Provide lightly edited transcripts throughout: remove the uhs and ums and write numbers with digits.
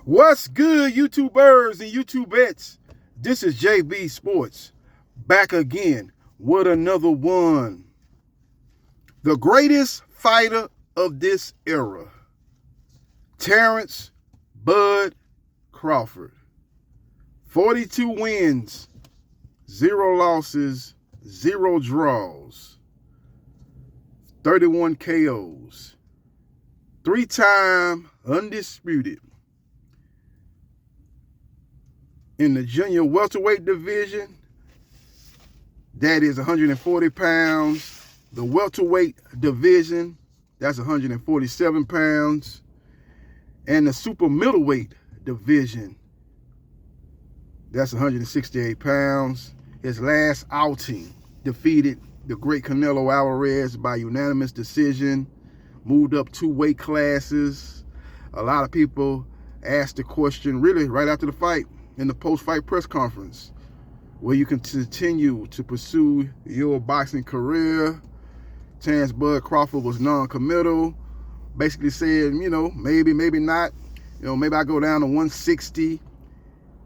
What's good, YouTubers and YouTubettes? This is JB Sports, back again with another one. The greatest fighter of this era, Terrence Bud Crawford. 42 wins, 0 losses, 0 draws, 31 KOs, 3-time undisputed. In the junior welterweight division, that is 140 pounds. The welterweight division, that's 147 pounds. And the super middleweight division, that's 168 pounds. His last outing, defeated the great Canelo Alvarez by unanimous decision, moved up 2 weight classes. A lot of people asked the question, really, right after the fight, in the post-fight press conference, where you can continue to pursue your boxing career. Terrence Bud Crawford was non-committal, basically said, maybe not. Maybe I go down to 160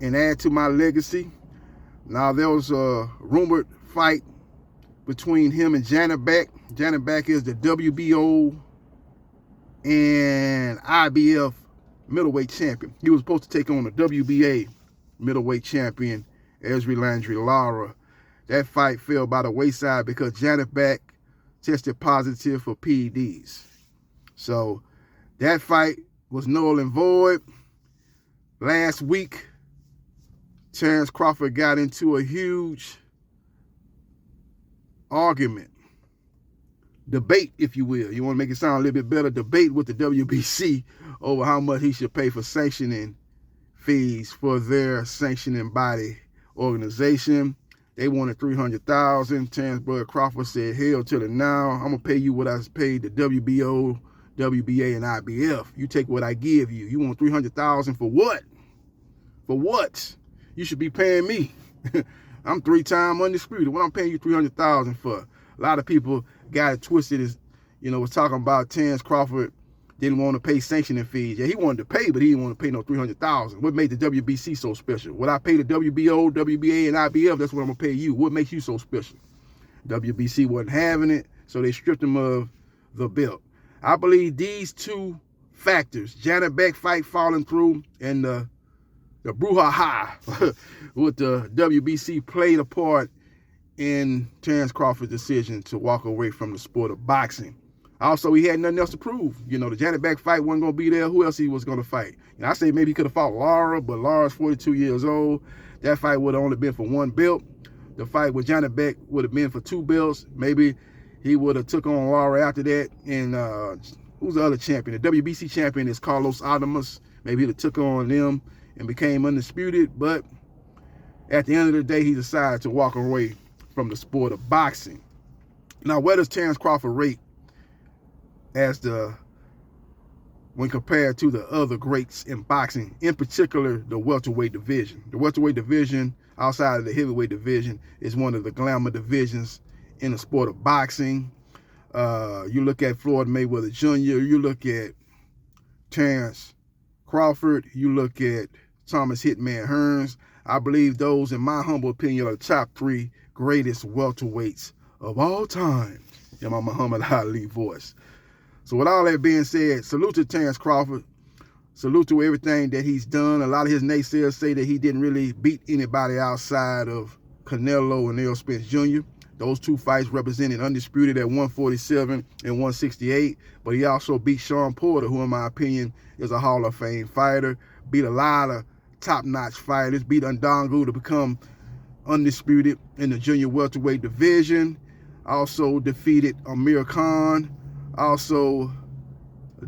and add to my legacy. Now, there was a rumored fight between him and Janet Beck. Janet Beck is the WBO and IBF middleweight champion. He was supposed to take on the WBA middleweight champion, Esri Landry Lara. That fight fell by the wayside because Janet Beck tested positive for PEDs. So that fight was null and void. Last week, Terrence Crawford got into a huge argument, debate, if you will. You want to make it sound a little bit better, debate with the WBC over how much he should pay for sanctioning fees for their sanctioning body organization. They wanted $300,000. Terrence Bud Crawford said, hell to the now. I'm gonna pay you what I paid the WBO, WBA, and IBF. You take what I give you. You want $300,000 for what? For what? You should be paying me. I'm 3-time undisputed. What I'm paying you $300,000 for? A lot of people got it twisted. Was talking about Terrence Crawford didn't want to pay sanctioning fees. Yeah, he wanted to pay, but he didn't want to pay no $300,000. What made the WBC so special? What I pay the WBO, WBA, and IBF, that's what I'm going to pay you. What makes you so special? WBC wasn't having it, so they stripped him of the belt. I believe these two factors, Janet Beck fight falling through and the brouhaha with the WBC, played a part in Terrence Crawford's decision to walk away from the sport of boxing. Also, he had nothing else to prove. The Janet Beck fight wasn't going to be there. Who else he was going to fight? I say maybe he could have fought Lara, but Lara's 42 years old. That fight would have only been for 1 belt. The fight with Janet Beck would have been for 2 belts. Maybe he would have took on Lara after that. And who's the other champion? The WBC champion is Carlos Adames. Maybe he'd have took on them and became undisputed. But at the end of the day, he decided to walk away from the sport of boxing. Now, where does Terrence Crawford rate when compared to the other greats in boxing, in particular the welterweight division? The welterweight division, outside of the heavyweight division, is one of the glamour divisions in the sport of boxing. You look at Floyd Mayweather Jr., you look at Terrence Crawford, you look at Thomas Hitman Hearns. I believe those, in my humble opinion, are the top 3 greatest welterweights of all time in my Muhammad Ali voice. So with all that being said, salute to Terrence Crawford. Salute to everything that he's done. A lot of his naysayers say that he didn't really beat anybody outside of Canelo and Errol Spence Jr. Those 2 fights represented undisputed at 147 and 168. But he also beat Shawn Porter, who in my opinion is a Hall of Fame fighter. Beat a lot of top-notch fighters. Beat Undangu to become undisputed in the junior welterweight division. Also defeated Amir Khan. Also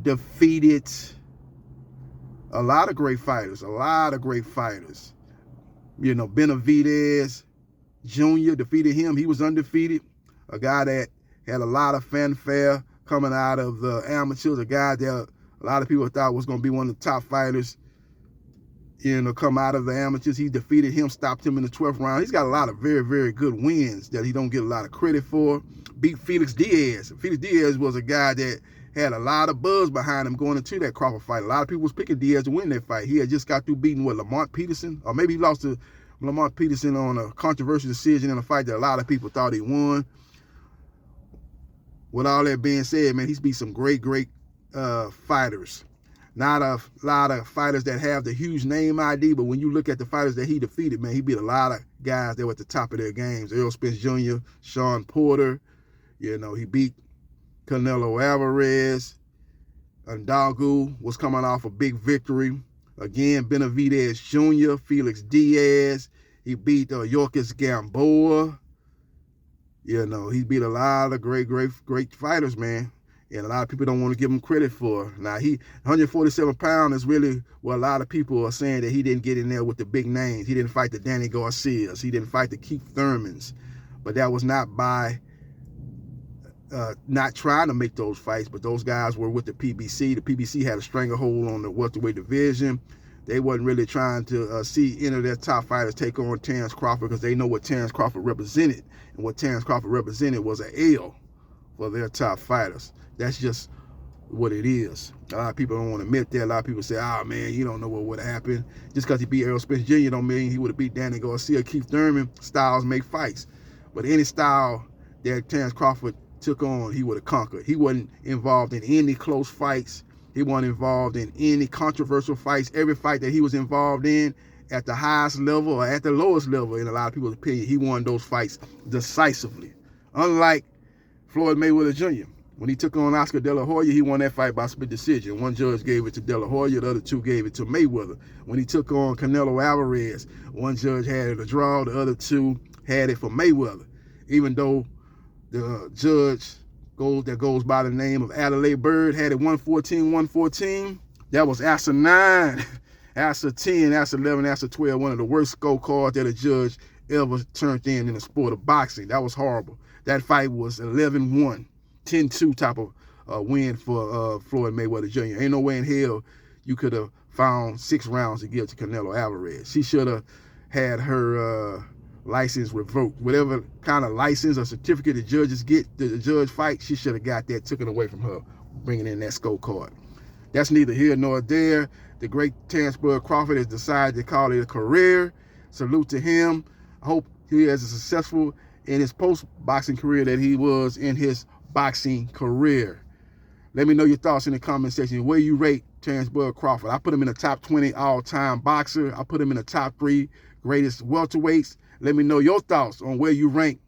defeated a lot of great fighters. Benavidez Jr. defeated him. He was undefeated. A guy that had a lot of fanfare coming out of the amateurs. A guy that a lot of people thought was going to be one of the top fighters, come out of the amateurs. He defeated him, stopped him in the 12th round. He's got a lot of very, very good wins that he don't get a lot of credit for. Beat Felix Diaz. Felix Diaz was a guy that had a lot of buzz behind him going into that Crawford fight. A lot of people was picking Diaz to win that fight. He had just got through beating, Lamont Peterson? Or maybe he lost to Lamont Peterson on a controversial decision in a fight that a lot of people thought he won. With all that being said, man, he's beat some great fighters. Not a lot of fighters that have the huge name ID, but when you look at the fighters that he defeated, man, he beat a lot of guys that were at the top of their games. Errol Spence Jr., Sean Porter, he beat Canelo Alvarez. Ndagu was coming off a big victory. Again, Benavidez Jr., Felix Diaz. He beat Yorkis Gamboa. He beat a lot of great fighters, man. And a lot of people don't want to give him credit for. Now, 147 pounds is really what a lot of people are saying that he didn't get in there with the big names. He didn't fight the Danny Garcias. He didn't fight the Keith Thurmans. But that was not by not trying to make those fights, but those guys were with the PBC. The PBC had a stranglehold on the welterweight division. They wasn't really trying to see any of their top fighters take on Terrence Crawford because they know what Terrence Crawford represented. And what Terrence Crawford represented was an L for their top fighters. That's just what it is. A lot of people don't want to admit that. A lot of people say, man, you don't know what would have happened. Just because he beat Errol Spence Jr. don't mean he would have beat Danny Garcia. Keith Thurman. Styles make fights. But any style that Terrence Crawford took on, he would have conquered. He wasn't involved in any close fights. He wasn't involved in any controversial fights. Every fight that he was involved in at the highest level or at the lowest level, in a lot of people's opinion, he won those fights decisively. Unlike Floyd Mayweather Jr., when he took on Oscar De La Hoya, he won that fight by split decision. One judge gave it to De La Hoya, the other two gave it to Mayweather. When he took on Canelo Alvarez, one judge had it a draw, the other two had it for Mayweather. Even though the judge that goes by the name of Adelaide Bird had it 114, that was ASA 9, ASA 10, ASA 11, ASA 12, one of the worst scorecards that a judge ever turned in the sport of boxing. That was horrible. That fight was 11-1. 10-2 type of win for Floyd Mayweather Jr. Ain't no way in hell you could have found 6 rounds to give to Canelo Alvarez. She should have had her license revoked. Whatever kind of license or certificate the judges get, the judge fight, she should have got that taken away from her, bringing in that scorecard. That's neither here nor there. The great Terrence Crawford has decided to call it a career. Salute to him. I hope he has a successful in his post-boxing career that he was in his boxing career. Let me know your thoughts in the comment section. Where you rate Terrence Crawford? I put him in the top 20 all-time boxer. I put him in the top 3 greatest welterweights. Let me know your thoughts on where you rank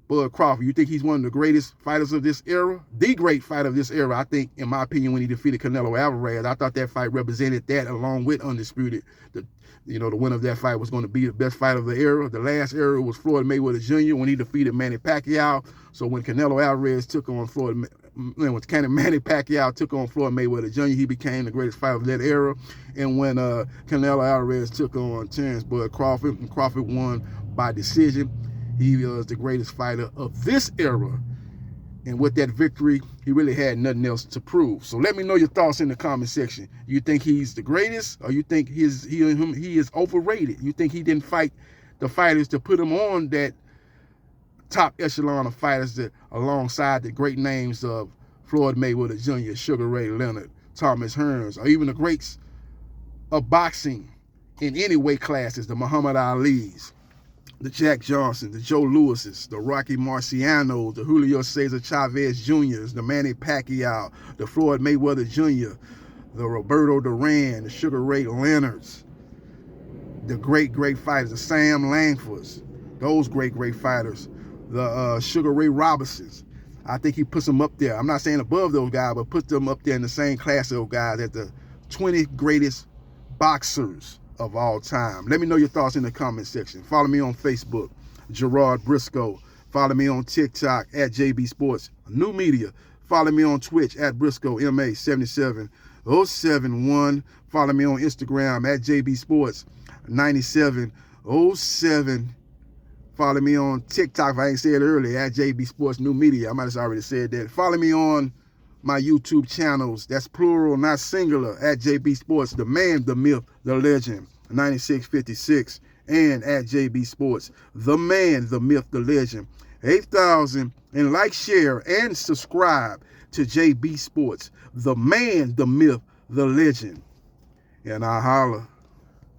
Bud Crawford. You think he's one of the greatest fighters of this era? The great fighter of this era, I think, in my opinion, when he defeated Canelo Alvarez. I thought that fight represented that along with Undisputed. The winner of that fight was going to be the best fight of the era. The last era was Floyd Mayweather Jr. when he defeated Manny Pacquiao. So when Canelo Alvarez took on Manny Pacquiao took on Floyd Mayweather Jr., he became the greatest fighter of that era. And when Canelo Alvarez took on Terrence Crawford, and Crawford won by decision, he was the greatest fighter of this era. And with that victory, he really had nothing else to prove. So let me know your thoughts in the comment section. You think he's the greatest, or you think he is overrated? You think he didn't fight the fighters to put him on that top echelon of fighters that alongside the great names of Floyd Mayweather Jr., Sugar Ray Leonard, Thomas Hearns, or even the greats of boxing in any weight classes, the Muhammad Alis, the Jack Johnson, the Joe Lewises, the Rocky Marcianos, the Julio Cesar Chavez Jr.'s, the Manny Pacquiao, the Floyd Mayweather Jr., the Roberto Duran, the Sugar Ray Leonards, the great fighters, the Sam Langfords, those great fighters, the Sugar Ray Robinsons. I think he puts them up there. I'm not saying above those guys, but put them up there in the same class of those guys as the 20 greatest boxers of all time. Let me know your thoughts in the comment section. Follow me on Facebook, Gerard Briscoe. Follow me on TikTok at JB Sports New Media. Follow me on Twitch at Briscoe MA77071. Follow me on Instagram at JB Sports 9707. Follow me on TikTok, if I ain't said it earlier, at JB Sports New Media. I might have already said that. Follow me on my YouTube channels, that's plural, not singular, at JB Sports, the man, the myth, the legend, 9656, and at JB Sports, the man, the myth, the legend, 8,000, and like, share, and subscribe to JB Sports, the man, the myth, the legend. And I holla.